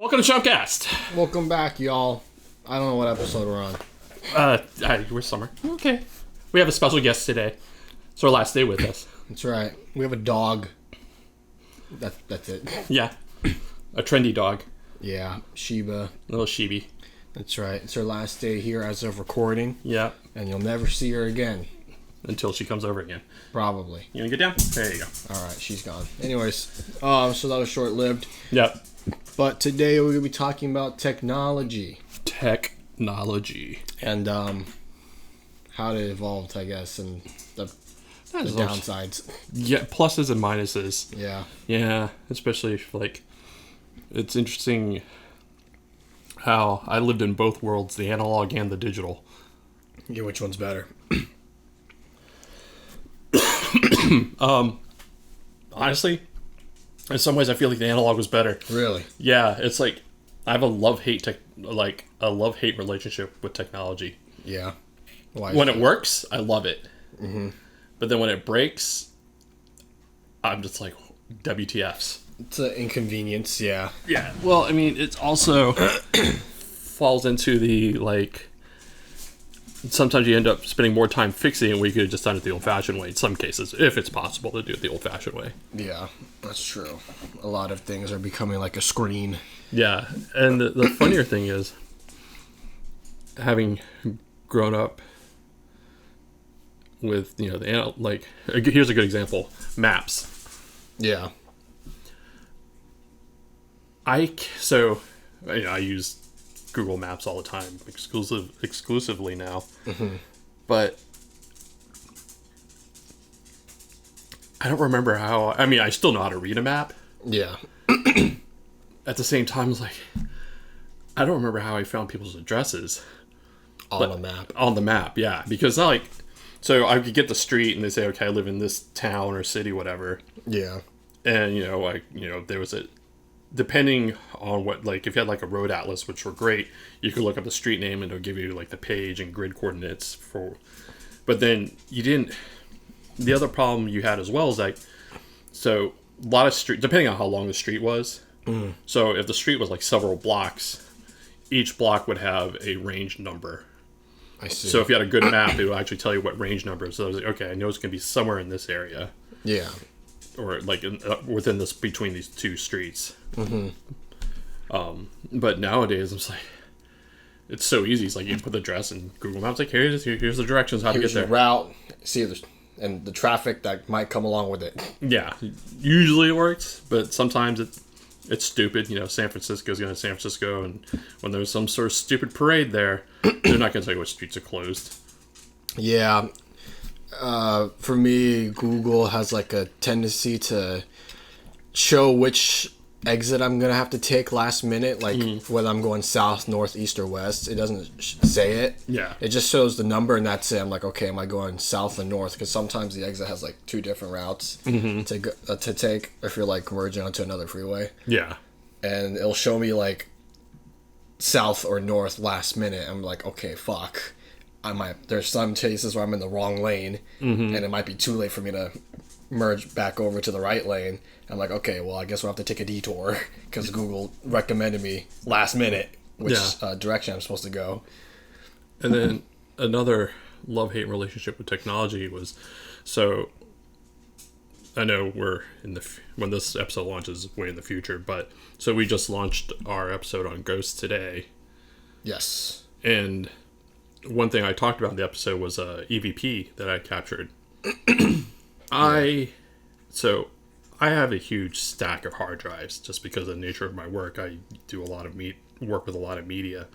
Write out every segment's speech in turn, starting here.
Welcome to ShumKast. Welcome back, y'all. I don't know what episode we're on. We're summer. Okay. We have a special guest today. It's our last day with us. That's right. We have a dog. That's it. Yeah. A trendy dog. Yeah, Sheba. Little Shibi. That's right. It's her last day here as of recording. Yeah. And you'll never see her again. Until she comes over again. Probably. You gonna get down? There you go. Alright, she's gone. Anyways, so that was short-lived. Yep. But today we're going to be talking about technology. Technology. And how it evolved, I guess, and the downsides. Yeah, pluses and minuses. Yeah. Yeah, especially if, it's interesting how I lived in both worlds, the analog and the digital. Yeah, which one's better? Honestly, in some ways I feel like the analog was better. Really? Yeah, it's like I have a love-hate relationship with technology. Yeah. Why When it works, I love it. Mm-hmm. But then when it breaks, I'm just like, WTFs. It's an inconvenience, yeah. Yeah. Well, I mean, it's also falls into the, sometimes you end up spending more time fixing it when you could have just done it the old-fashioned way in some cases, if it's possible to do it the old-fashioned way. Yeah, that's true. A lot of things are becoming like a screen. Yeah, and the funnier thing is, having grown up with, here's a good example, maps. Yeah. I use Google Maps all the time, exclusively now. Mm-hmm. But I don't remember how. I mean, I still know how to read a map. Yeah. At the same time, it's like I don't remember how I found people's addresses On the map. On the map, yeah, because not so I could get the street and they say, okay, I live in this town or city, whatever. Yeah. And there was depending on what, if you had a road atlas, which were great, you could look up the street name and it'll give you the page and grid coordinates but then the other problem you had as well is so a lot of street, depending on how long the street was. So if the street was several blocks, each block would have a range number. I see. So if you had a good map, it would actually tell you what range number. So I was like, okay, I know it's going to be somewhere in this area. Yeah. Or within this, between these two streets. Mm-hmm. But nowadays, it's it's so easy. It's you put the address in Google Maps. Here's the directions how to get there. Here's your route. See and the traffic that might come along with it. Yeah, usually it works, but sometimes it's stupid. San Francisco's going to San Francisco, and when there's some sort of stupid parade there, they're not going to tell you what streets are closed. Yeah. For me, Google has a tendency to show which exit I'm gonna have to take last minute, whether I'm going south, north, east, or west. It doesn't say it. Yeah. It just shows the number, and that's it. I'm like, okay, am I going south or north? Because sometimes the exit has two different routes to take if you're merging onto another freeway. Yeah. And it'll show me south or north last minute. I'm like, okay, fuck. There's some cases where I'm in the wrong lane, and it might be too late for me to merge back over to the right lane. I'm like, okay, well, I guess we'll have to take a detour because Google recommended me last minute which direction I'm supposed to go. And then another love-hate relationship with technology was, so I know we're when this episode launches way in the future, but so we just launched our episode on ghosts today. Yes. And one thing I talked about in the episode was EVP that I captured. I have a huge stack of hard drives just because of the nature of my work. I do a lot of work with a lot of media,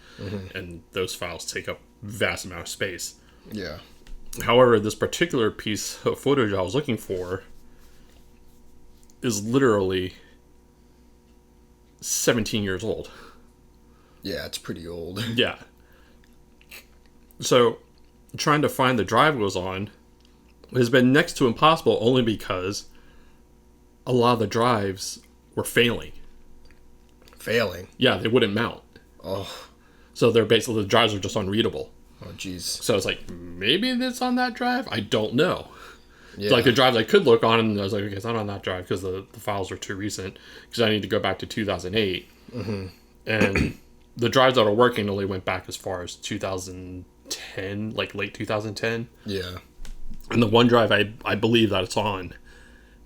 and those files take up vast amount of space. Yeah. However, this particular piece of footage I was looking for is literally 17 years old. Yeah, it's pretty old. Yeah. So, trying to find the drive it was on has been next to impossible only because a lot of the drives were failing. Failing? Yeah, they wouldn't mount. Oh. So they're basically, the drives are just unreadable. Oh, jeez. So it's maybe it's on that drive? I don't know. Yeah. The drives I could look on, and I was like, okay, it's not on that drive because the files are too recent because I need to go back to 2008. and the drives that are working only went back as far as 2010, like late 2010. Yeah. And the one drive I believe that it's on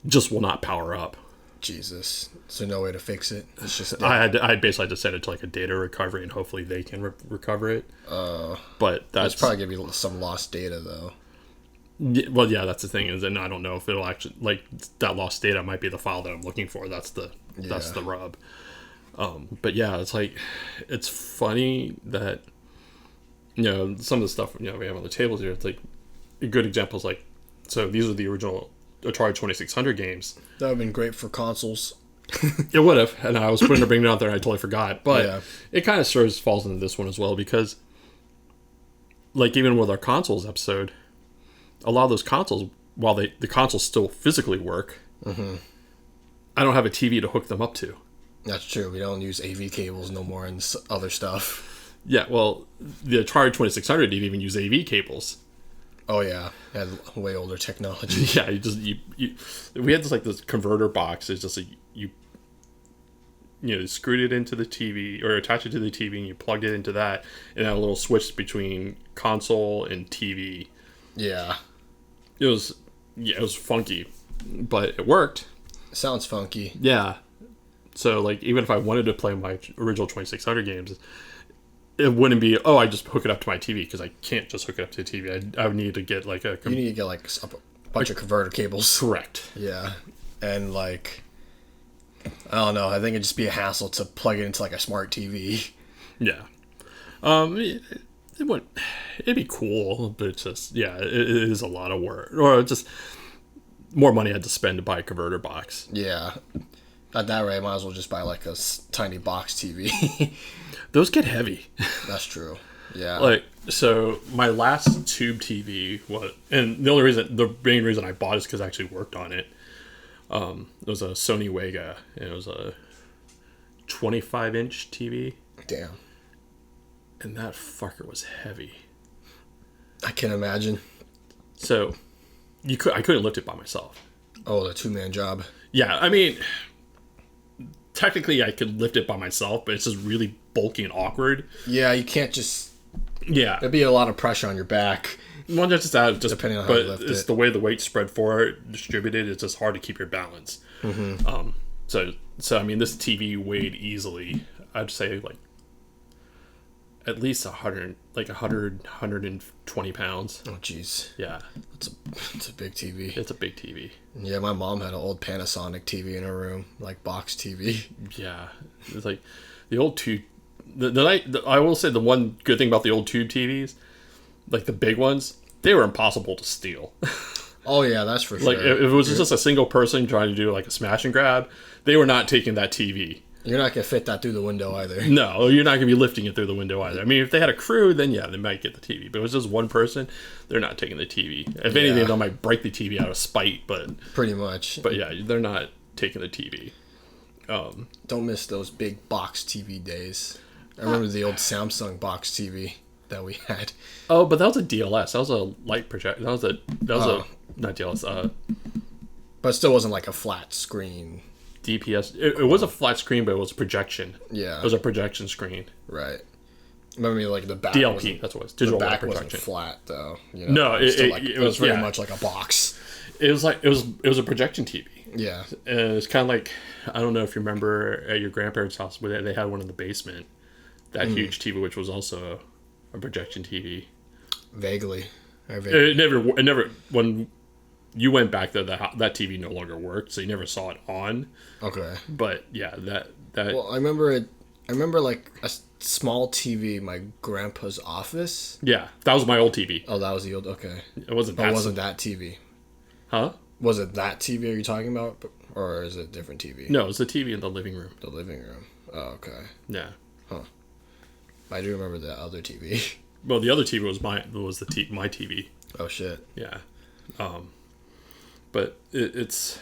just will not power up. Jesus. So no way to fix it. It's just I basically just set it to like a data recovery, and hopefully they can recover it. But that's probably gonna be some lost data though. Well, yeah, that's the thing is, and I don't know if it'll actually like that lost data might be the file that I'm looking for. That's the rub. But yeah, it's like it's funny that some of the stuff we have on the tables here. It's like a good example is like, so these are the original Atari 2600 games. That would have been great for consoles. It would have, and I was putting to bring it out there and I totally forgot. But yeah. It kind of falls into this one as well, because like even with our consoles episode, a lot of those consoles, while the consoles still physically work, I don't have a TV to hook them up to. That's true. We don't use AV cables no more and other stuff. Yeah, well, the Atari 2600 didn't even use AV cables. Oh yeah, it had way older technology. Yeah, we had this converter box. It's just you screwed it into the TV or attached it to the TV, and you plugged it into that, and had a little switch between console and TV. Yeah, it was funky, but it worked. Sounds funky. Yeah, so like even if I wanted to play my original 2600 games, it wouldn't be, I just hook it up to my TV, because I can't just hook it up to the TV. I would need to get like you need to get like a bunch of converter cables. Correct. Yeah, and like I don't know. I think it'd just be a hassle to plug it into like a smart TV. Yeah. It'd be cool, but it's just it is a lot of work, or just more money I had to spend to buy a converter box. Yeah. At that rate, I might as well just buy like a tiny box TV. Those get heavy. That's true. Yeah. Like, so my last tube TV and the main reason I bought it is because I actually worked on it. It was a Sony Wega, and it was a 25-inch TV. Damn. And that fucker was heavy. I can imagine. So, I couldn't lift it by myself. Oh, the 2-man job. Yeah, I mean, technically I could lift it by myself, but it's just really bulky and awkward. Yeah, you can't just... Yeah. There'd be a lot of pressure on your back. Well, just that, depending on how you lift it. But it's the way the weight spread forward, distributed, it's just hard to keep your balance. Mm-hmm. So I mean, this TV weighed easily, I'd say like at least 120 pounds. Oh, jeez. Yeah. It's a big TV. It's a big TV. Yeah, my mom had an old Panasonic TV in her room, like box TV. Yeah. It's like the old tube. I will say the one good thing about the old tube TVs, like the big ones, they were impossible to steal. Oh, yeah, that's for sure. Like, if it was just a single person trying to do like a smash and grab, they were not taking that TV. You're not going to fit that through the window either. No, you're not going to be lifting it through the window either. I mean, if they had a crew, then yeah, they might get the TV. But if it was just one person, they're not taking the TV. If anything, they might break the TV out of spite, but... Pretty much. But yeah, they're not taking the TV. Don't miss those big box TV days. I remember the old Samsung box TV that we had. Oh, but that was a DLS. That was a light projector. That was a not DLS. But it still wasn't like a flat screen. DPS. It was a flat screen, but it was a projection. Yeah. It was a projection screen. Right. Remember, like the back. DLP. That's what it was. Digital the back projection. Wasn't flat though. No, it was very much like a box. It was a projection TV. Yeah. And it's kind of like, I don't know if you remember at your grandparents' house where they had one in the basement. That huge TV, which was also a projection TV. Vaguely. It never. When you went back there, that TV no longer worked, so you never saw it on. Okay. But yeah, that. Well, I remember like a small TV in my grandpa's office. Yeah, that was my old TV. Oh, that was the old. Okay. It wasn't. But wasn't that TV? Huh? Was it that TV? Are you talking about, or is it a different TV? No, it was the TV in the living room. The living room. Oh, okay. Yeah. Huh. I do remember the other TV. Well, the other TV was my TV. Oh shit. Yeah. But it's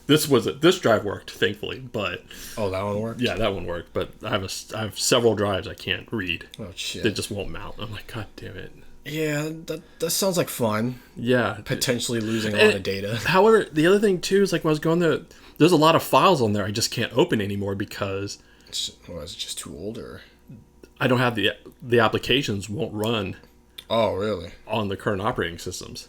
this drive worked, thankfully, but that one worked. Yeah, that one worked, but I have several drives I can't read. Oh shit. They just won't mount. I'm like, God damn it. Yeah, that sounds like fun. Yeah. Potentially losing a lot of data. However, the other thing too is like when I was going there, there's a lot of files on there I just can't open anymore because Was it just too old, or? I don't have the applications won't run Oh, really? on the current operating systems.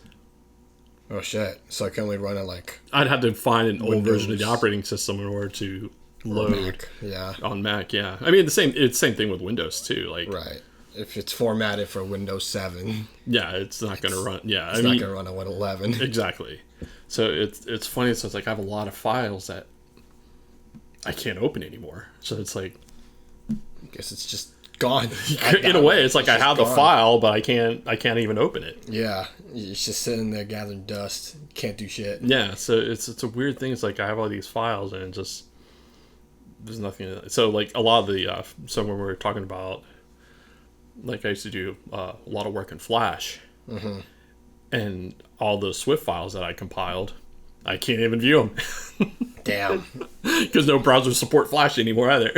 Oh shit! So I can only run it like I'd have to find an old version of the Windows. operating system in order to load Mac. Yeah. on Mac. Yeah, I mean it's the same thing with Windows too. Like, Right. If it's formatted for Windows 7, yeah, it's not going to run. Yeah, it's not gonna run on 11. exactly. So it's funny. So it's like I have a lot of files that I can't open anymore. So it's like, I guess it's just gone. in a way, it's like I have the gone. file, but I can't even open it. Yeah, it's just sitting there gathering dust. Can't do shit. Yeah, so it's a weird thing. It's like I have all these files and just there's nothing. So like a lot of the so when we were talking about, like I used to do a lot of work in Flash, and all the Swift files that I compiled, I can't even view them Damn. because no browsers support Flash anymore either.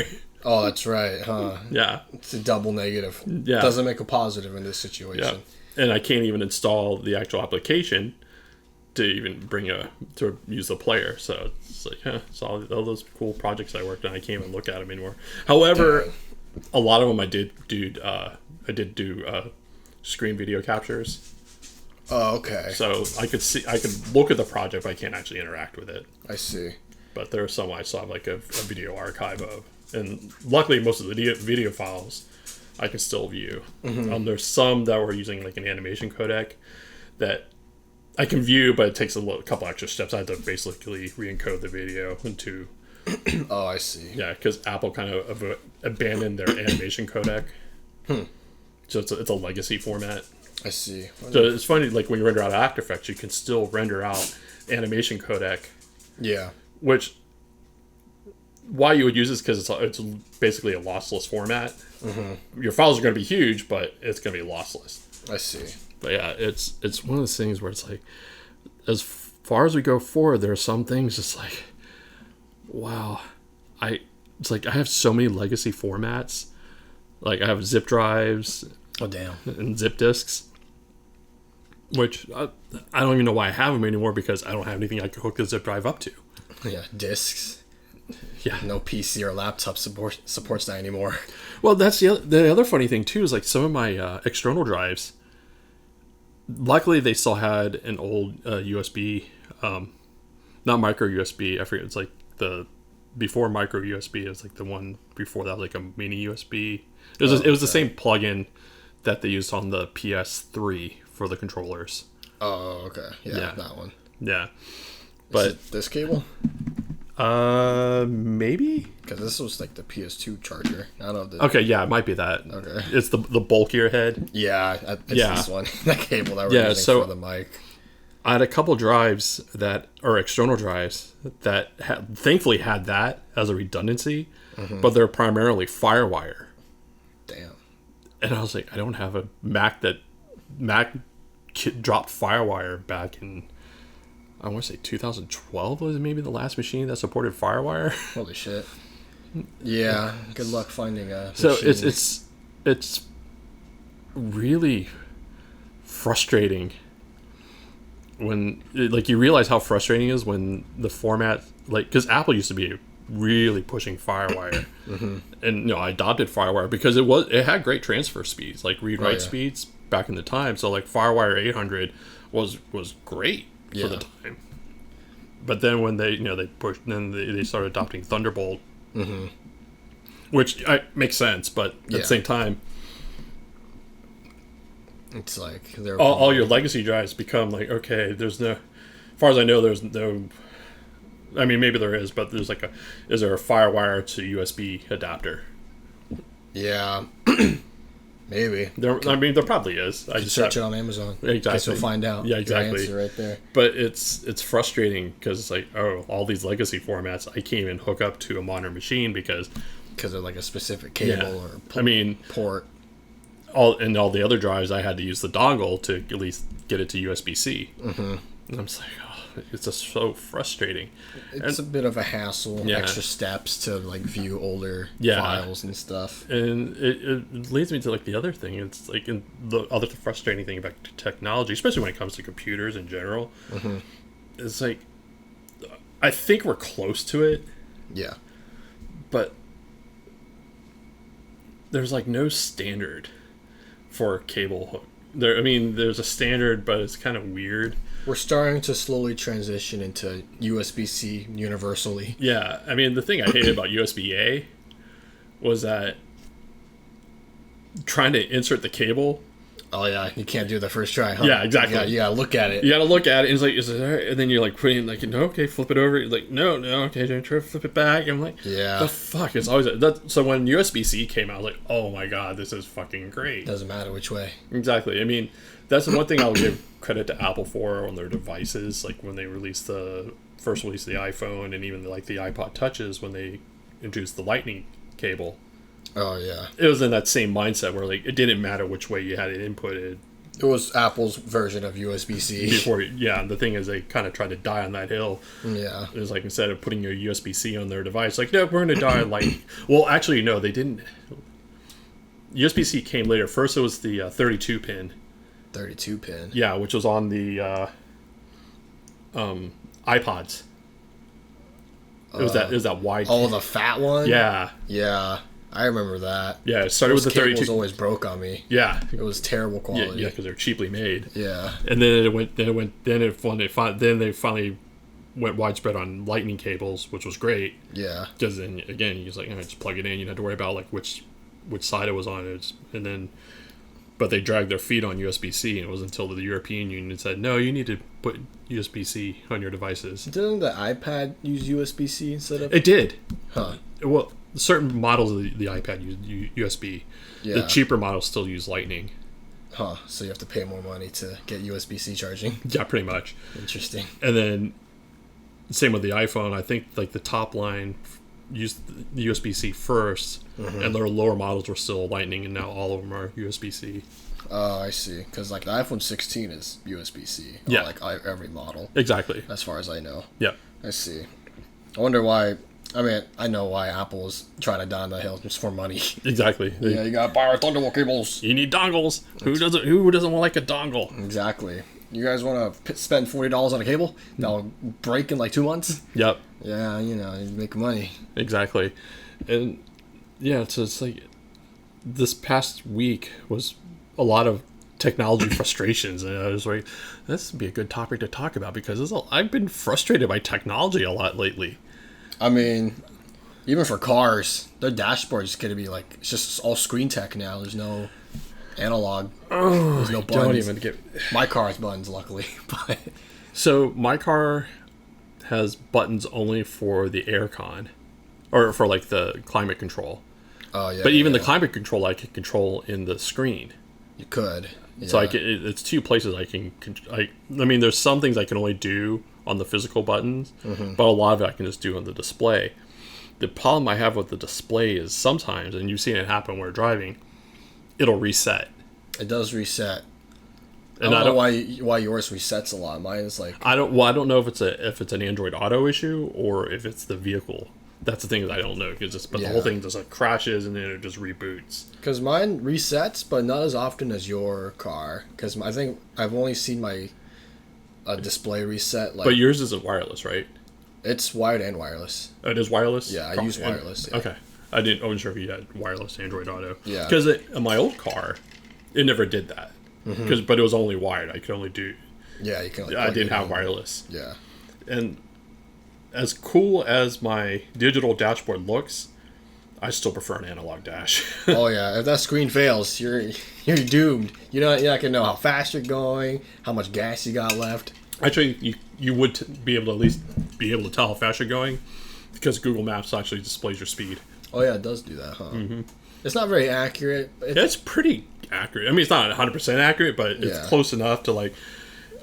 Oh, that's right, huh? Yeah, It's a double negative. Yeah. Doesn't make a positive in this situation. yeah, and I can't even install the actual application to even to use the player. So it's like, it's all those cool projects I worked on. I can't even look at them anymore. However, Damn. a lot of them I did do screen video captures. Oh, okay. So I could look at the project, but I can't actually interact with it. I see. But there are some I still have like a video archive of, and luckily most of the video files I can still view. There's some that were using like an animation codec that I can view, but it takes a couple extra steps. I had to basically re-encode the video into Oh, I see. because Apple kind of abandoned their animation codec. So it's a legacy format. I see. So it's funny, like when you render out After Effects, you can still render out animation codec, Yeah. which why you would use this because it's basically a lossless format. Your files are going to be huge, but it's going to be lossless. I see. But yeah, it's one of those things where it's like, as far as we go forward, there are some things just like, wow, it's like I have so many legacy formats. Like I have zip drives Oh, damn. and zip disks, which I don't even know why I have them anymore because I don't have anything I can hook the zip drive up to. Yeah, discs. Yeah. No PC or laptop supports that anymore. Well, that's the other funny thing too is like some of my external drives. Luckily, they still had an old USB, not micro USB. I forget. It's like the before micro USB. It was like the one before that was like a mini USB. It was the same plugin that they used on the PS3 for the controllers. Oh, okay. Yeah, Yeah. that one. Yeah, Is but it this cable? maybe. Because this was like the PS2 charger. I don't know. Okay, yeah, it might be that. Okay. It's the bulkier head. Yeah, it's Yeah. this one. That cable that we're Yeah, using so- for the mic. I had a couple drives that are external drives that thankfully had that as a redundancy, but they're primarily FireWire. Damn. And I was like, I don't have a Mac dropped FireWire back in, I want to say 2012 was maybe the last machine that supported FireWire. Holy shit. Yeah. Good luck finding a So machine. it's really frustrating when like you realize how frustrating it is when the format, like, because Apple used to be really pushing FireWire, and I adopted FireWire because it had great transfer speeds, like read write yeah. speeds back in the time. So like FireWire 800 was great for the Yeah. time. But then when they they pushed, then they started adopting Thunderbolt, which makes sense. But at Yeah. the same time, It's like they're all your legacy drives become like, okay, there's no, as far as I know, there's no, I mean, maybe there is, but there's like is there a FireWire to USB adapter? Yeah. Maybe. There probably is. I just Search it on Amazon. Exactly. Guess you'll find out. Yeah, exactly. Your answer right there. But it's frustrating because it's like, oh, all these legacy formats, I can't even hook up to a modern machine because Because of like a specific cable or I mean, port. all the other drives, I had to use the dongle to at least get it to USB-C. And I'm just like, oh, it's just so frustrating. It's a bit of a hassle. Yeah. Extra steps to like view older Yeah. files and stuff. And it leads me to like the other thing. It's like the other frustrating thing about technology, especially when it comes to computers in general, is like I think we're close to it, Yeah. but there's like no standard for cable hook. There, I mean, there's a standard, but it's kind of weird. We're starting to slowly transition into USB-C universally. Yeah, I mean, the thing I hated about USB-A was that trying to insert the cable. Oh yeah, you can't do the first try, huh? Yeah, exactly. You gotta look at it. You gotta look at it, and it's like, is it all right? And then you're like putting like, no, okay, flip it over. You're like, no, okay, try to flip it back. I'm like, yeah, the fuck? It's always that. So when USB-C came out, I was like, oh my god, this is fucking great. Doesn't matter which way. Exactly. I mean, that's the one thing I'll give credit to Apple for on their devices. Like when they first released the iPhone, and even like the iPod Touches when they introduced the Lightning cable. Oh yeah, it was in that same mindset where like it didn't matter which way you had it inputted. It was Apple's version of USB-C. And the thing is, they kind of tried to die on that hill. Yeah, it was like instead of putting your USB-C on their device, like no, we're going to die Lightning. Well, actually, no, they didn't. USB-C came later. First, it was the 32 pin. 32 pin. Yeah, which was on the iPods. It was that wide. Oh, the fat one. Yeah. Yeah. I remember that. Yeah, it started with the 32. Cables always broke on me. Yeah, it was terrible quality. Yeah, because they're cheaply made. Yeah, and then they finally went widespread on Lightning cables, which was great. Yeah, because then again, you just plug it in. You don't have to worry about like which side it was on. But they dragged their feet on USB-C, and it was until the European Union said, no, you need to put USB-C on your devices. Didn't the iPad use USB-C instead of? It did. Huh. Well, certain models of the iPad use USB. Yeah. The cheaper models still use Lightning. Huh. So you have to pay more money to get USB-C charging? Yeah, pretty much. Interesting. And then, same with the iPhone. I think like the top line used the USB-C first, and their lower models were still Lightning, and now all of them are USB-C. Oh, I see. Because like the iPhone 16 is USB-C. Yeah. Like every model. Exactly. As far as I know. Yeah. I see. I wonder why. I mean, I know why Apple is trying to die on the hill just for money. Exactly. Yeah, you gotta buy our Thunderbolt cables. You need dongles. Who doesn't want like a dongle? Exactly. You guys want to spend $40 on a cable that'll break in like 2 months? Yep. Yeah, you make money. Exactly. And yeah, so it's like this past week was a lot of technology frustrations, and I was like, this would be a good topic to talk about because I've been frustrated by technology a lot lately. I mean, even for cars, their dashboard is going to be like, it's just all screen tech now. There's no analog. Oh, there's no buttons. Don't even get... My car has buttons, luckily. But so my car has buttons only for the aircon, or for like the climate control. Oh yeah. But even the climate control, I can control in the screen. You could. Yeah. So it's two places I can. I mean, there's some things I can only do on the physical buttons, but a lot of it I can just do on the display. The problem I have with the display is sometimes, and you've seen it happen when we're driving, it'll reset. It does reset. And I don't know why yours resets a lot. Mine is like I don't know if it's an Android Auto issue or if it's the vehicle. That's the thing that I don't know the whole thing just like crashes and then it just reboots. Because mine resets, but not as often as your car. Because I think I've only seen my display reset. Like, but yours isn't wireless, right? It's wired and wireless. Oh, it is wireless? Yeah, I use wireless. Yeah. Okay. I wasn't sure if you had wireless Android Auto. Yeah. Because in my old car, it never did that. But it was only wired. I could only do... Yeah, you can. I didn't have wireless. Yeah. And as cool as my digital dashboard looks, I still prefer an analog dash. Oh yeah, if that screen fails, you're doomed. You're not gonna know how fast you're going, how much gas you got left. Actually, you would be able to at least be able to tell how fast you're going because Google Maps actually displays your speed. Oh yeah, it does do that, huh? Mm-hmm. It's not very accurate. It's pretty accurate. I mean, it's not 100% accurate, but it's close enough to like...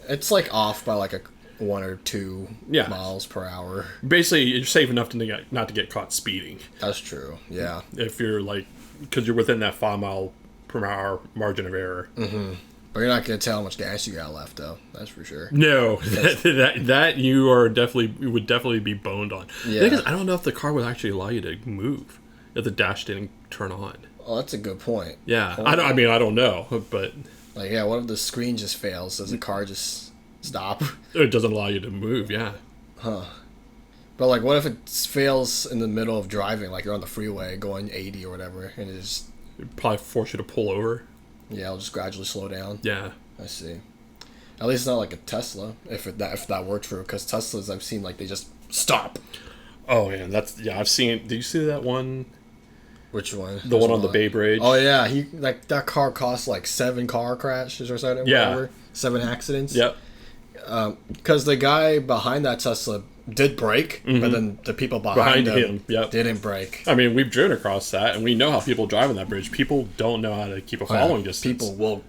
It's like off by like 1 or 2 miles per hour. Basically, you're safe enough to not to get caught speeding. That's true. Yeah. If you're like, because you're within that 5 mile per hour margin of error. Mm-hmm. But you're not gonna tell how much gas you got left, though. That's for sure. No, that you would definitely be boned on. Yeah. The thing is, I don't know if the car would actually allow you to move if the dash didn't turn on. Oh, that's a good point. Yeah, I don't know, but like, yeah, what if the screen just fails? Does the car just stop? It doesn't allow you to move. Yeah. Huh. But like, what if it fails in the middle of driving? Like you're on the freeway going 80 or whatever, and it just It'd probably force you to pull over. Yeah, it'll just gradually slow down. Yeah. I see. At least it's not like a Tesla, if that were true, because Teslas I've seen like they just stop. Oh man, I've seen. Did you see that one? Which one? The one on the Bay Bridge. Oh yeah, that car cost like 7 car crashes or something. Yeah. Whatever. 7 accidents. Yep. Because the guy behind that Tesla did brake, but then the people behind him didn't brake. I mean, we've driven across that, and we know how people drive on that bridge. People don't know how to keep a following distance. People will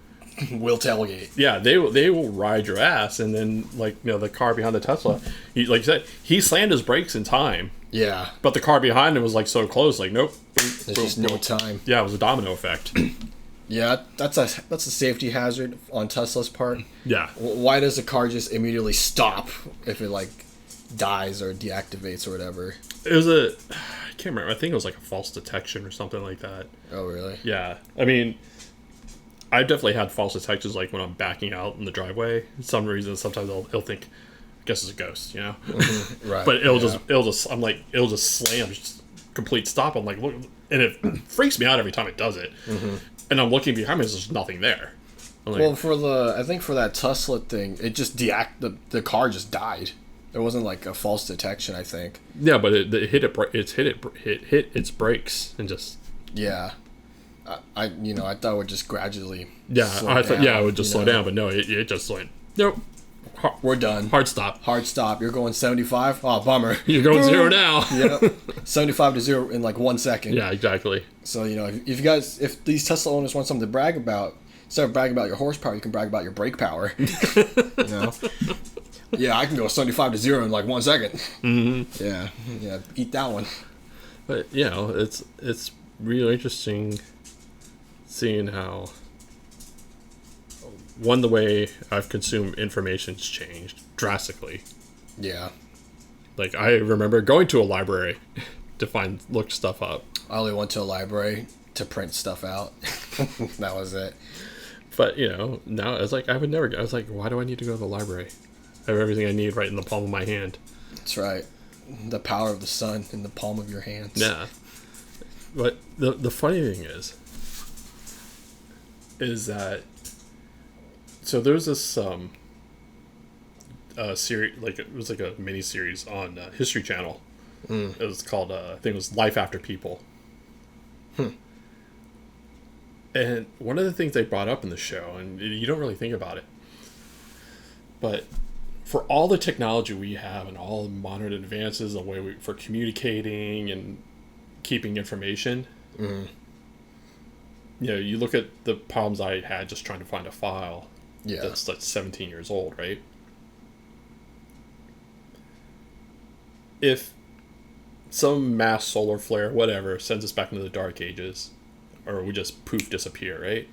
tailgate. Yeah, they will ride your ass, and then the car behind the Tesla, like you said, he slammed his brakes in time. Yeah, but the car behind him was like so close, like nope. There's just no time. Yeah, it was a domino effect. Yeah, that's a safety hazard on Tesla's part. Yeah. Why does the car just immediately stop if it like dies or deactivates or whatever? It was I can't remember. I think it was like a false detection or something like that. Oh, really? Yeah. I mean, I've definitely had false detections like when I'm backing out in the driveway. For some reason, sometimes it'll think, I guess it's a ghost, you know? Mm-hmm. Right. But it'll just slam, just complete stop. I'm like, look, and it freaks me out every time it does it. Mm-hmm. And I'm looking behind me, there's just nothing there. Like, well, I think for that Tesla thing, it just the car just died. There wasn't like a false detection, I think. Yeah, but it hit its brakes and just. Yeah, I thought it would just gradually. Yeah, I thought it would just slow down, but no, it just went nope. We're done. Hard stop. Hard stop. You're going 75? Oh, bummer. You're going 0 now. Yep. 75 to 0 in like 1 second. Yeah, exactly. So, if these Tesla owners want something to brag about, instead of bragging about your horsepower, you can brag about your brake power. Yeah, I can go 75 to 0 in like 1 second. Mm-hmm. Yeah, eat that one. But, it's really interesting seeing how the way I've consumed information's changed drastically. Yeah. Like, I remember going to a library to look stuff up. I only went to a library to print stuff out. That was it. But, now it's like, I was like, why do I need to go to the library? I have everything I need right in the palm of my hand. That's right. The power of the sun in the palm of your hands. Yeah. But the funny thing is that, so there's this series, like it was like a mini series on History Channel. It was called I think it was Life After People. And one of the things they brought up in the show, and you don't really think about it, but for all the technology we have and all the modern advances, the way for communicating and keeping information, you look at the problems I had just trying to find a file. Yeah. That's like 17 years old, right? If some mass solar flare, whatever, sends us back into the dark ages, or we just poof disappear, right?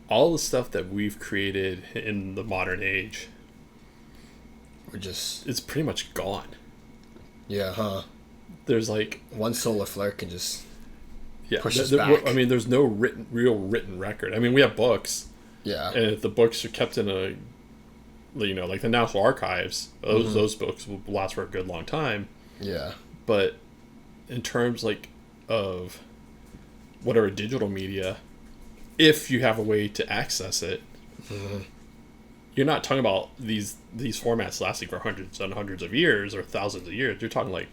All the stuff that we've created in the modern age, it's pretty much gone. Yeah, huh? There's like one solar flare can just push us back. I mean, there's no real written record. I mean, we have books. Yeah. And if the books are kept in a, like the National Archives, those books will last for a good long time. Yeah. But in terms of whatever digital media, if you have a way to access it, you're not talking about these formats lasting for hundreds and hundreds of years or thousands of years. You're talking like,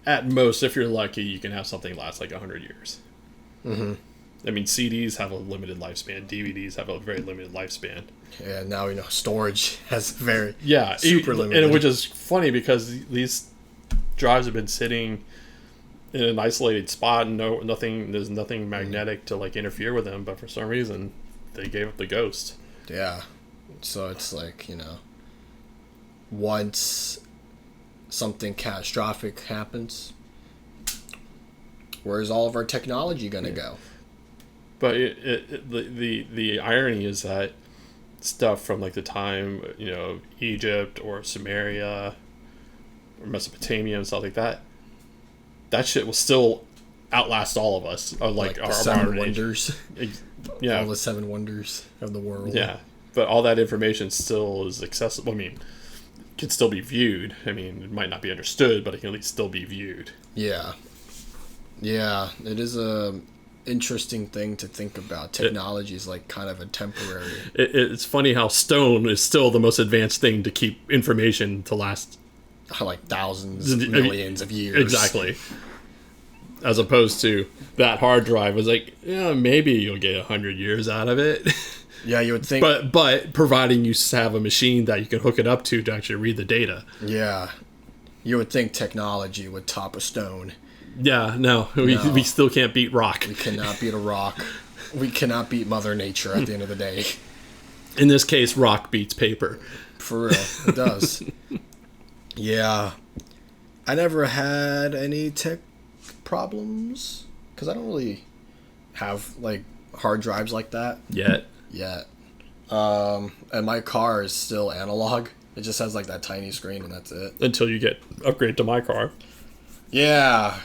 at most, if you're lucky, you can have something last like 100 years. Mm-hmm. I mean, CDs have a limited lifespan. DVDs have a very limited lifespan. Yeah, now we know storage has very super limited. And which is funny because these drives have been sitting in an isolated spot and there's nothing magnetic to like interfere with them, but for some reason they gave up the ghost. Yeah. So it's like, once something catastrophic happens, where's all of our technology going to go? But the irony is that stuff from like the time, Egypt or Sumeria or Mesopotamia and stuff like that, that shit will still outlast all of us. Like our seven wonders. Yeah. All the 7 wonders of the world. Yeah. But all that information still is accessible. I mean, can still be viewed. I mean, it might not be understood, but it can at least still be viewed. Yeah. Yeah, it is a interesting thing to think about. Technology is like kind of a temporary. It's funny how stone is still the most advanced thing to keep information to last Like thousands, millions of years. exactly. As opposed to that hard drive was like, yeah, maybe you'll get 100 years out of it. Yeah, you would think. But providing you have a machine that you can hook it up to actually read the data. Yeah, you would think technology would top a stone. Yeah, no, we still can't beat rock. We cannot beat a rock. We cannot beat Mother Nature at the end of the day. In this case, rock beats paper. For real, it does. Yeah, I never had any tech problems because I don't really have like hard drives like that Yet. yet. And my car is still analog. It just has like that tiny screen and that's it. Until you get upgrade to my car. Yeah,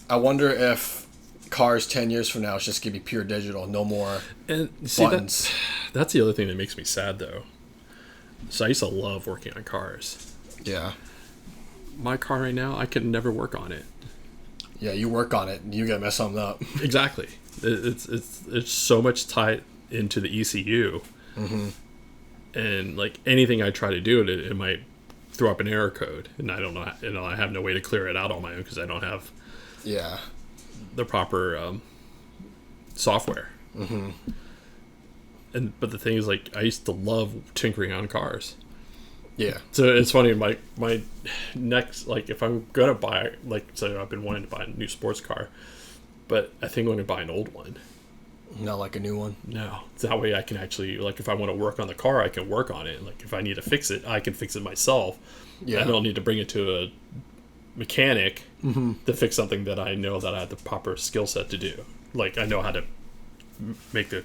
I wonder if cars 10 years from now it's just gonna be pure digital, no more And see, buttons. that's the other thing that makes me sad, though. So I used to love working on cars. Yeah. My car right now, I could never work on it. Yeah, you work on it and you gotta mess something up. Exactly. It's so much tied into the ECU. Mm-hmm. And like anything I try to do, it might throw up an error code, and I don't know. I have no way to clear it out on my own because I don't have Yeah. the proper software. Mm-hmm. But the thing is, like, I used to love tinkering on cars. Yeah. So it's funny. My next, like, if I'm gonna buy, like, so I've been wanting to buy a new sports car, but I think I'm gonna buy an old one. Not like a new one. No, that way I can actually, like, if I want to work on the car, I can work on it. Like, if I need to fix it, I can fix it myself. Yeah. I don't need to bring it to a mechanic Mm-hmm. to fix something that I know that I have the proper skill set to do. Like, I know how to make the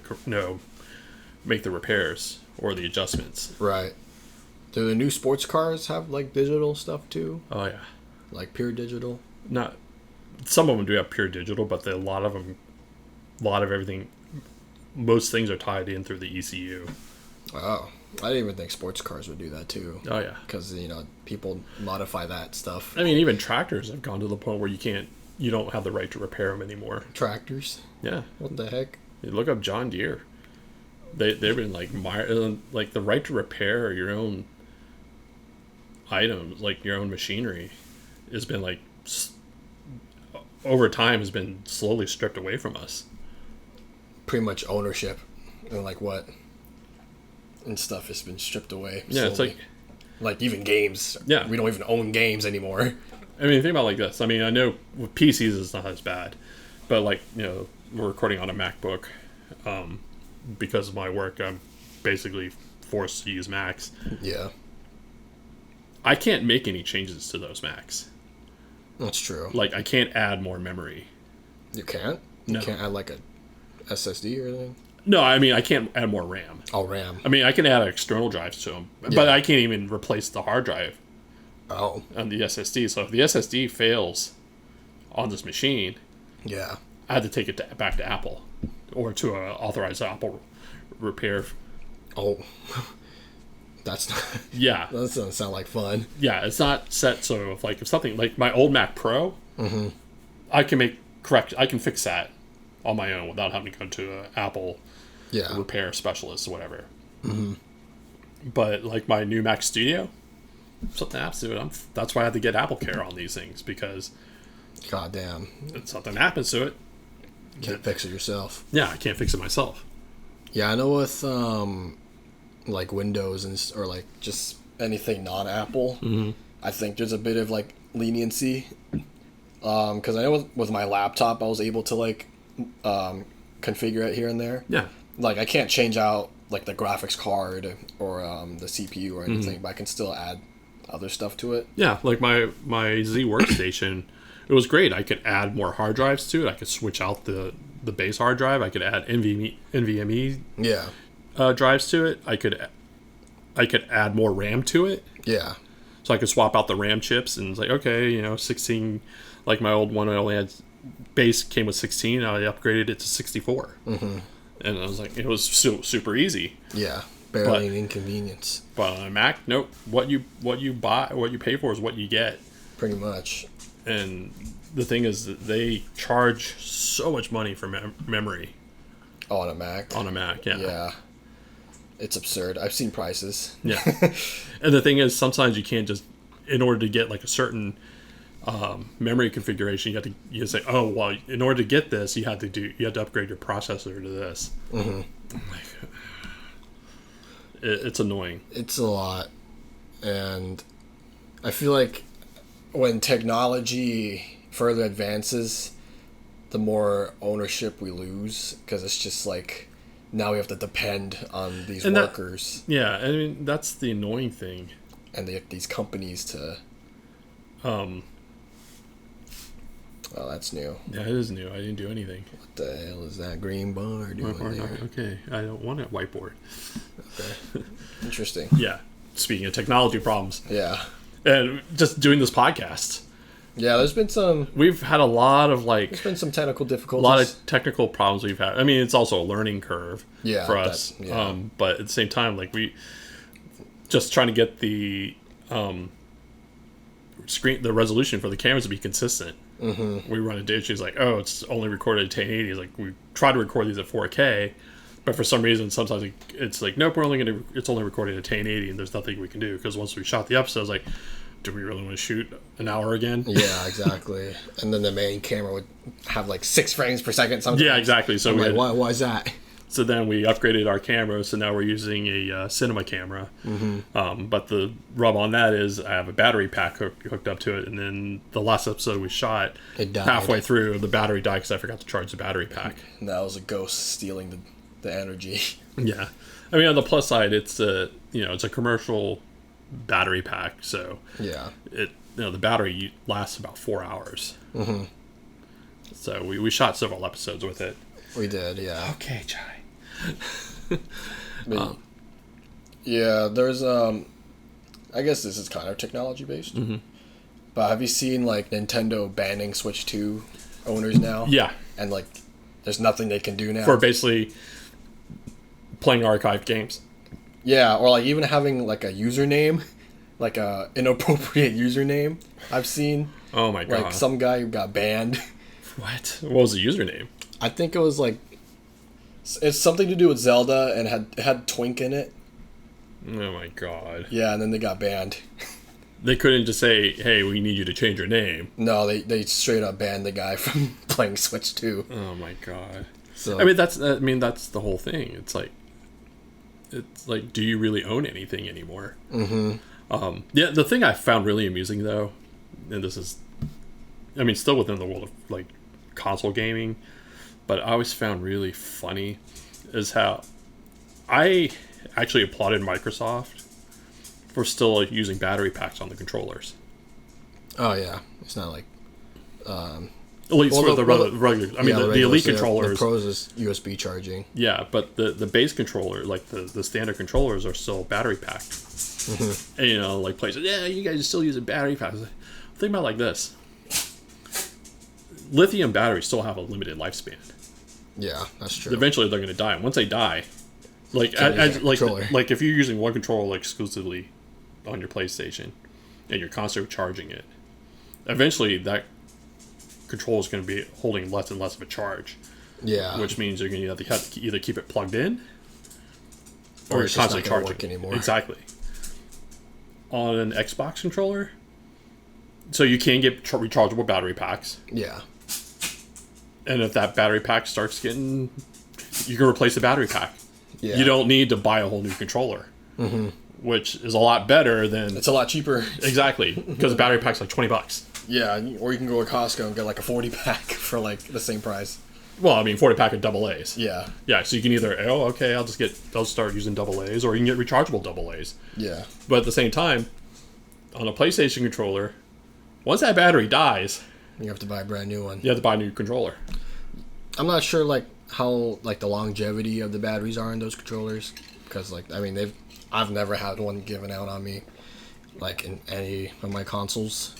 repairs or the adjustments. Right. Do the new sports cars have like digital stuff too? Oh yeah, Like pure digital? not some of them do have pure digital, but a lot of everything, most things are tied in through the ECU. Oh. I didn't even think sports cars would do that too. Oh yeah, Because, people modify that stuff. I mean, even tractors have gone to the point where you don't have the right to repair them anymore. Tractors? Yeah, What the heck? you look up John Deere. They've been like the right to repair your own items, like your own machinery, has been like over time has been slowly stripped away from us. Pretty much ownership. And like what? And stuff has been stripped away. Yeah, it's slowly. Like even games. Yeah. We don't even own games anymore. I mean, think about it like this. I mean, I know with PCs it's not as bad, but like, we're recording on a MacBook. Because of my work, I'm basically forced to use Macs. Yeah. I can't make any changes to those Macs. That's true. Like, I can't add more memory. You can't? You No. can't add like a SSD or anything? No, I mean, I can't add more RAM. Oh, RAM. I mean, I can add external drives to them, but Yeah. I can't even replace the hard drive Oh. on the SSD. So if the SSD fails on this machine, Yeah. I had to take it back to Apple or to an authorized Apple repair. Oh. That's not... Yeah, That doesn't sound like fun. yeah, it's not set. So if something like my old Mac Pro, Mm-hmm. I can fix that on my own without having to go to an Apple Yeah. repair specialist or whatever. Mm-hmm. But like my new Mac Studio, something happens to it, that's why I had to get Apple Care on these things, because God damn. if something happens to it, Can't fix it yourself. yeah, I can't fix it myself. Yeah, I know with like Windows or like just anything non-Apple, Mm-hmm. I think there's a bit of like leniency. Because I know with my laptop, I was able to like configure it here and there. Yeah, Like I can't change out like the graphics card or the CPU or anything, Mm-hmm. but I can still add other stuff to it. yeah. Like my Z workstation, it was great. I could add more hard drives to it. I could switch out the base hard drive. I could add NVMe Yeah, drives to it. I could add more RAM to it. yeah, So I could swap out the RAM chips, and it's like, okay, 16, like my old one, I only had base came with 16, I upgraded it to 64. mm-hmm. And I was like, it was super easy. yeah. Barely an inconvenience, But on a Mac, nope. What you pay for is what you get. pretty much. And the thing is that they charge so much money for memory On a Mac. on a Mac. Yeah. Yeah. It's absurd. I've seen prices. Yeah. And the thing is, sometimes you can't just, in order to get like a certain memory configuration, you say, oh, well, in order to get this, you have to upgrade your processor to this. Mm-hmm. It's annoying. It's a lot. And I feel like when technology further advances, the more ownership we lose, because it's just like now we have to depend on these workers. Yeah, I mean, that's the annoying thing. And these companies to... Well, that's new. Yeah, it is new. I didn't do anything. What the hell is that green bar doing there? Okay, I don't want a whiteboard. Okay. Interesting. Yeah. Speaking of technology problems. Yeah. And just doing this podcast. Yeah, there's been some... We've had a lot of There's been some technical difficulties. A lot of technical problems we've had. I mean, it's also a learning curve for us. But at the same time, like, we... Just trying to get the the resolution for the cameras to be consistent. Mm-hmm. We run into issues like, oh, it's only recorded at 1080. Like, we try to record these at 4K, but for some reason, sometimes it's like, nope, it's only recorded at 1080, and there's nothing we can do, because once we shot the episodes, like, do we really want to shoot an hour again? Yeah, exactly. And then the main camera would have like 6 frames per second sometimes. Yeah, exactly. So why is that? So then we upgraded our camera, so now we're using a cinema camera. Mm-hmm. But the rub on that is I have a battery pack hooked up to it, and then the last episode we shot, halfway through, the battery died because I forgot to charge the battery pack. And that was a ghost stealing the energy. Yeah. I mean, on the plus side, it's a commercial battery pack, so yeah, the battery lasts about 4 hours. Mm-hmm. So we shot several episodes with it. We did, yeah. Okay, Chai. Yeah, there's I guess this is kind of technology based. Mm-hmm. But have you seen like Nintendo banning Switch 2 owners now? Yeah. And like there's nothing they can do now for basically playing archived games. Yeah, or like even having like a username, like a inappropriate username. I've seen. Oh my god! Like some guy who got banned. What? What was the username? I think it was like it's something to do with Zelda, and it had Twink in it. Oh my god! Yeah, and then they got banned. They couldn't just say, "Hey, we need you to change your name." No, they straight up banned the guy from playing Switch 2. Oh my god! So I mean that's the whole thing. It's like, do you really own anything anymore? Mm-hmm. Yeah, the thing I found really amusing though, and this is, I mean, still within the world of like console gaming, but I always found really funny is how I actually applauded Microsoft for still using battery packs on the controllers. Oh yeah, it's not like at least for the regular. I mean, the Elite controllers. The Pros is USB charging. Yeah, but the base controller, like the standard controllers, are still battery packed. Mm-hmm. And like places, yeah, you guys are still using battery packs. Think about it like this: lithium batteries still have a limited lifespan. Yeah, that's true. Eventually, they're going to die, and once they die, like if you're using one controller exclusively on your PlayStation, and you're constantly charging it, eventually that control is going to be holding less and less of a charge. Yeah, which means you're going to have to either keep it plugged in or it's constantly charging work anymore. Exactly. On an Xbox controller, so you can get rechargeable battery packs. Yeah. And if that battery pack starts getting, you can replace the battery pack. Yeah. You don't need to buy a whole new controller, which is a lot better than. It's a lot cheaper. Exactly, because the battery pack's like $20. Yeah, or you can go to Costco and get like a 40 pack for like the same price. Well, I mean, 40 pack of AA's. Yeah. Yeah, so you can either, I'll start using AA's, or you can get rechargeable AA's. Yeah. But at the same time, on a PlayStation controller, once that battery dies, you have to buy a brand new one. You have to buy a new controller. I'm not sure like how like the longevity of the batteries are in those controllers, because like I mean I've never had one given out on me, like in any of my consoles.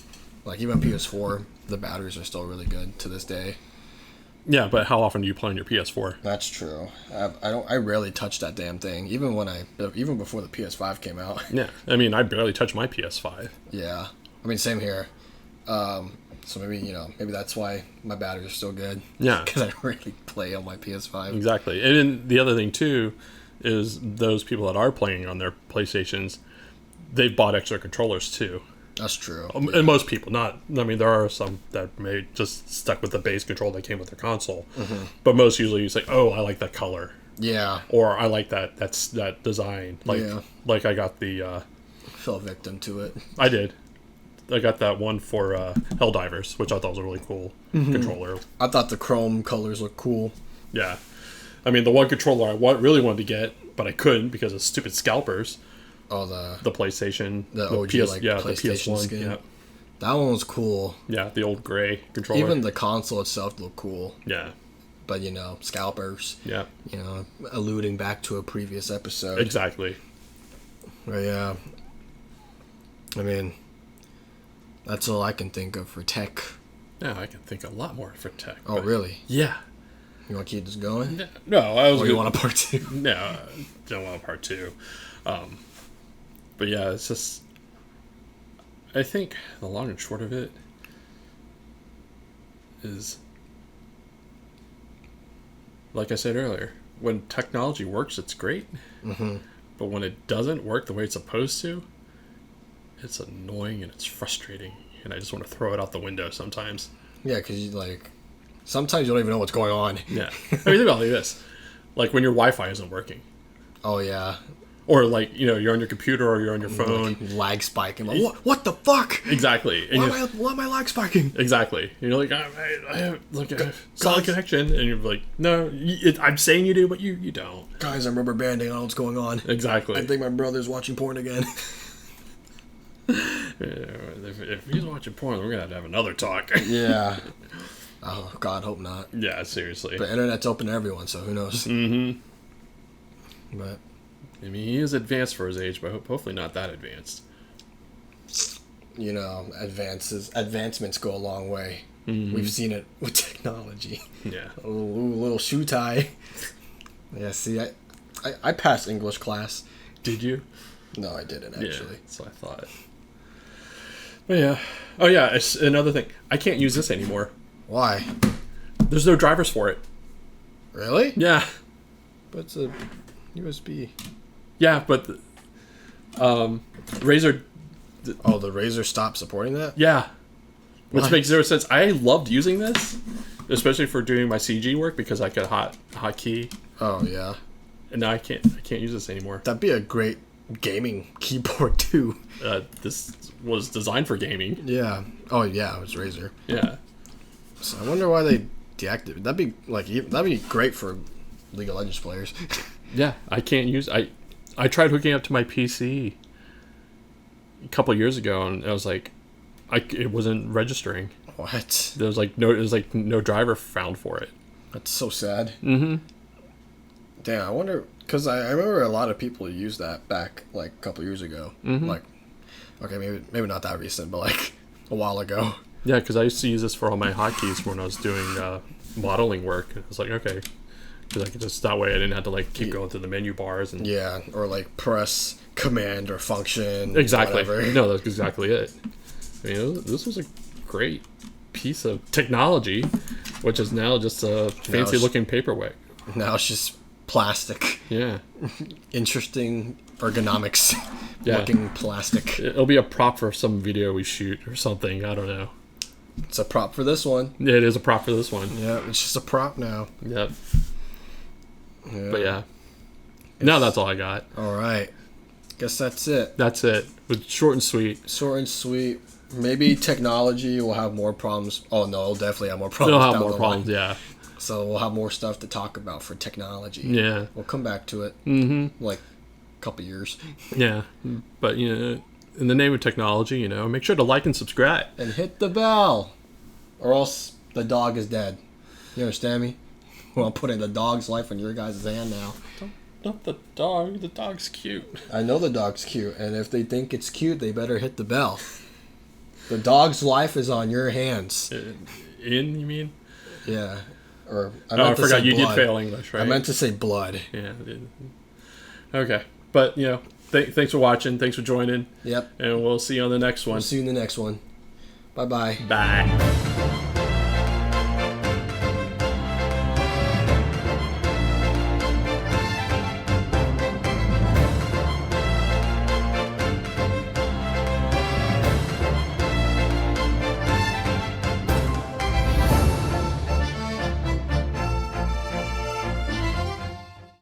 Like even PS4, the batteries are still really good to this day. Yeah, but how often do you play on your PS4? That's true. I rarely touch that damn thing, even before the PS5 came out. Yeah, I mean I barely touch my PS5. Yeah, I mean same here. So maybe, maybe that's why my batteries are still good. Yeah. Because I really play on my PS5. Exactly. And then the other thing, too, is those people that are playing on their PlayStations, they've bought extra controllers, too. That's true. And most people, there are some that may just stuck with the base control that came with their console. Mm-hmm. But most usually you say, oh, I like that color. Yeah. Or I like that design. Like I got the... fell victim to it. I did. I got that one for Helldivers, which I thought was a really cool controller. I thought the chrome colors looked cool. Yeah. I mean, the one controller I really wanted to get, but I couldn't because of stupid scalpers. Oh, the PlayStation. The OG, PS, like, yeah, PlayStation the PS1. skin. Yeah. That one was cool. Yeah, the old gray controller. Even the console itself looked cool. Yeah. But, scalpers. Yeah. Alluding back to a previous episode. Exactly. But, yeah. I mean, that's all I can think of for tech. Yeah, I can think a lot more for tech. Oh, really? Yeah. You want to keep this going? No, I was. Or you want a part 2? No, I don't want a part 2. But yeah, it's just. I think the long and short of it is, like I said earlier, when technology works, it's great. Mm-hmm. But when it doesn't work the way it's supposed to, it's annoying and it's frustrating. And I just want to throw it out the window sometimes. Yeah, because sometimes you don't even know what's going on. Yeah. I mean, think about it like this. Like when your Wi-Fi isn't working. Oh, yeah. Or you're on your computer or you're on your phone. Like lag spiking. Like, what the fuck? Exactly. And why am I lag spiking? Exactly. And you're like, I have a solid connection. And you're like, no, I'm saying you do, but you don't. Guys, I'm rubber banding on what's going on. Exactly. I think my brother's watching porn again. If he's watching porn, we're going to have another talk. Yeah. Oh, God, hope not. Yeah, seriously. But internet's open to everyone, so who knows? Mm-hmm. But... I mean, he is advanced for his age, but hopefully not that advanced. Advancements go a long way. Mm-hmm. We've seen it with technology. Yeah. A little shoe tie. Yeah, see, I passed English class. Did you? No, I didn't, actually. Yeah, that's what I thought. But yeah. Oh, yeah, it's another thing. I can't use this anymore. Why? There's no drivers for it. Really? Yeah. But it's a USB. Yeah, but the, Razer... the Razer stopped supporting that? Yeah. Which makes zero sense. I loved using this, especially for doing my CG work because I could hotkey. Oh, yeah. And now I can't use this anymore. That'd be a great gaming keyboard, too. This was designed for gaming. Yeah. Oh, yeah, it was Razer. Yeah. So I wonder why they deactivated. That'd be great for League of Legends players. Yeah, I can't use... I tried hooking up to my PC a couple of years ago, and I was like, it wasn't registering. What? There was no driver found for it. That's so sad. Mm-hmm. Damn, I wonder, because I remember a lot of people used that back like a couple years ago. Mm-hmm. Like, okay, maybe not that recent, but like a while ago. Yeah, because I used to use this for all my hotkeys when I was doing modeling work. I was like, okay. Because I could just, that way I didn't have to keep going through the menu bars. And yeah, or press command or function. Exactly. Whatever. No, that's exactly it. I mean, this was a great piece of technology, which is now just a fancy looking paperweight. Now it's just plastic. Yeah. Interesting ergonomics. Yeah. Looking plastic. It'll be a prop for some video we shoot or something. I don't know. It's a prop for this one. Yeah, it is a prop for this one. Yeah, it's just a prop now. Yep. Yeah. But yeah. Now that's all I got. All right. Guess that's it. That's it. With short and sweet. Short and sweet. Maybe technology will have more problems. Oh, no, it'll definitely have more problems. It'll have more problems, yeah. So we'll have more stuff to talk about for technology. Yeah. We'll come back to it. Mm-hmm. Like a couple years. Yeah. But, in the name of technology, make sure to like and subscribe. And hit the bell. Or else the dog is dead. You understand me? Well, I'm putting the dog's life in your guys' hand now. Not the dog. The dog's cute. I know the dog's cute. And if they think it's cute, they better hit the bell. The dog's life is on your hands. You mean? Yeah. Or I forgot you did fail English, right? I meant to say blood. Yeah. Okay. But, thanks for watching. Thanks for joining. Yep. And we'll see you on the next one. We'll see you in the next one. Bye bye. Bye.